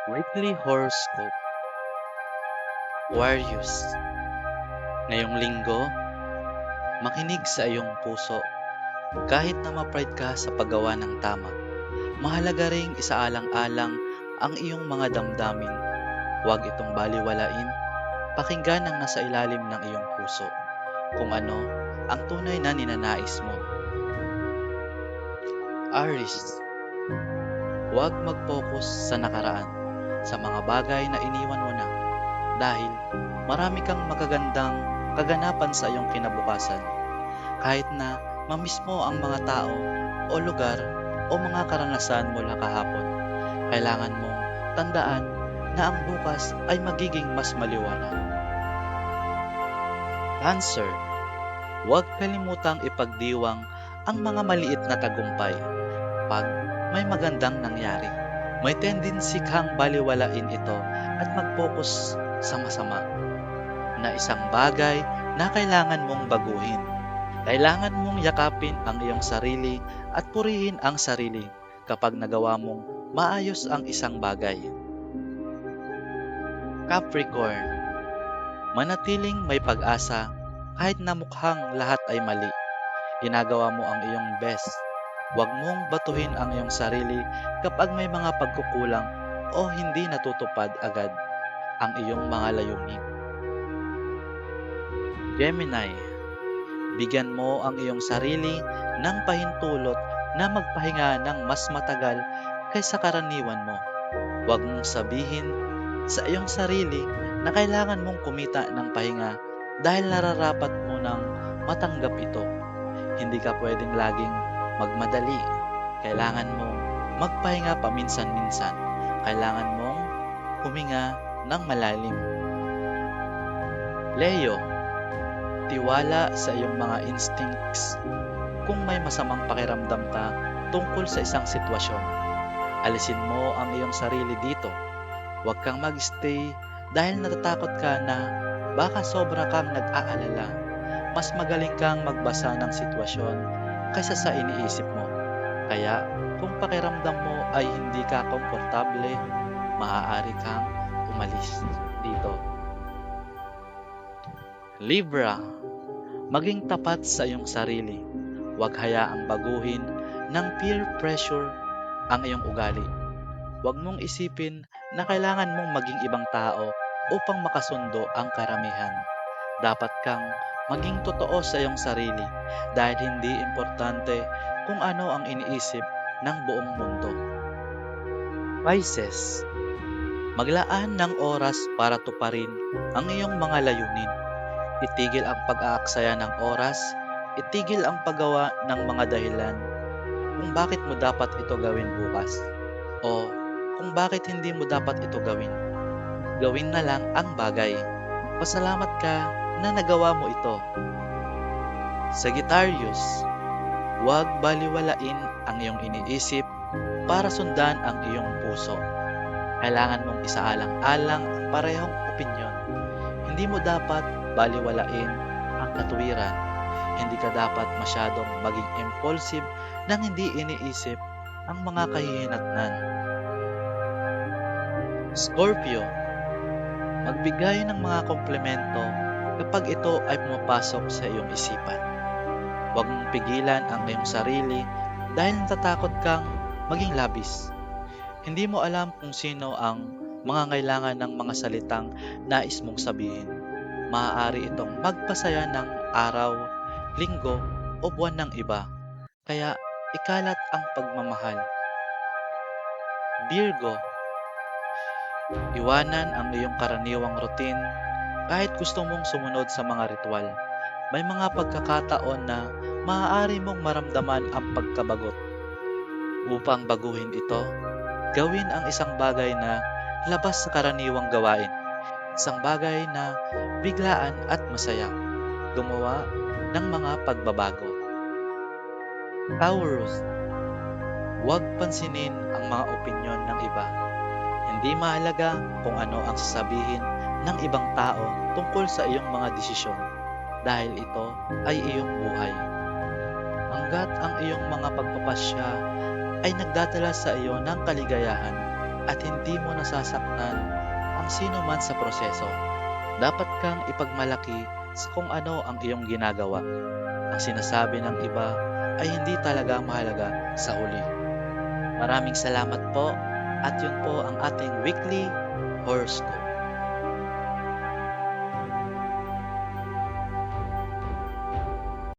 Weekly Horoscope, Aquarius. Ngayong linggo, makinig sa iyong puso. Kahit na ma-pride ka sa paggawa ng tama, mahalaga ring isaalang-alang ang iyong mga damdamin. Huwag itong baliwalain. Pakinggan ang nasa ilalim ng iyong puso. Kung ano ang tunay na ninanais mo. Aries, huwag mag-focus sa nakaraan, sa mga bagay na iniwan mo na. Dahil marami kang magagandang kaganapan sa iyong kinabukasan. Kahit na mamiss mo ang mga tao o lugar o mga karanasan mula kahapon, kailangan mong tandaan na ang bukas ay magiging mas maliwanag. Cancer, huwag kalimutang ipagdiwang ang mga maliit na tagumpay pag may magandang nangyari. May tendency kang baliwalain ito at mag-focus sa masama na isang bagay na kailangan mong baguhin. Kailangan mong yakapin ang iyong sarili at purihin ang sarili kapag nagawa mong maayos ang isang bagay. Capricorn, manatiling may pag-asa kahit na mukhang lahat ay mali. Ginagawa mo ang iyong best. Huwag mong batuhin ang iyong sarili kapag may mga pagkukulang o hindi natutupad agad ang iyong mga layunin. Gemini, bigyan mo ang iyong sarili ng pahintulot na magpahinga ng mas matagal kaysa karaniwan mo. Huwag mong sabihin sa iyong sarili na kailangan mong kumita ng pahinga dahil nararapat mo nang matanggap ito. Hindi ka pwedeng laging magmadali. Kailangan mong magpahinga paminsan-minsan. Kailangan mong huminga ng malalim. Leo, tiwala sa iyong mga instincts. Kung may masamang pakiramdam ka tungkol sa isang sitwasyon, alisin mo ang iyong sarili dito. Huwag kang mag-stay dahil natatakot ka na baka sobra kang nag-aalala. Mas magaling kang magbasa ng sitwasyon kaysa sa iniisip mo. Kaya kung pakiramdam mo ay hindi ka komportable, maaari kang umalis dito. Libra, maging tapat sa iyong sarili. Huwag hayaang baguhin ng peer pressure ang iyong ugali. Huwag mong isipin na kailangan mong maging ibang tao upang makasundo ang karamihan. Dapat kang maging totoo sa iyong sarili dahil hindi importante kung ano ang iniisip ng buong mundo. Pisces, maglaan ng oras para tuparin ang iyong mga layunin. Itigil ang pag-aaksaya ng oras, itigil ang paggawa ng mga dahilan kung bakit mo dapat ito gawin bukas o kung bakit hindi mo dapat ito gawin. Gawin na lang ang bagay. Pasalamat ka na nagawa mo ito. Sagittarius, huwag baliwalain ang iyong iniisip para sundan ang iyong puso. Kailangan mong isaalang-alang ang parehong opinyon. Hindi mo dapat baliwalain ang katuwiran. Hindi ka dapat masyadong maging impulsive nang hindi iniisip ang mga kahihinatnan. Scorpio, magbigay ng mga komplemento kapag ito ay pumapasok sa iyong isipan. Huwag mong pigilan ang iyong sarili dahil natatakot kang maging labis. Hindi mo alam kung sino ang mga kailangan ng mga salitang nais mong sabihin. Maaari itong magpasaya ng araw, linggo o buwan ng iba. Kaya ikalat ang pagmamahal. Virgo, iwanan ang iyong karaniwang routine kahit gusto mong sumunod sa mga ritual. May mga pagkakataon na maaari mong maramdaman ang pagkabagot. Upang baguhin ito, gawin ang isang bagay na labas sa karaniwang gawain. Isang bagay na biglaan at masaya. Gumawa ng mga pagbabago. Taurus, huwag pansinin ang mga opinyon ng iba. Hindi mahalaga kung ano ang sasabihin ng ibang tao tungkol sa iyong mga desisyon dahil ito ay iyong buhay. Hanggat ang iyong mga pagpapasya ay nagdadala sa iyo ng kaligayahan, at hindi mo nasasaktan ang sino man sa proseso. Dapat kang ipagmalaki kung ano ang iyong ginagawa. Ang sinasabi ng iba ay hindi talaga mahalaga sa huli. Maraming salamat po at yun po ang ating weekly horoscope.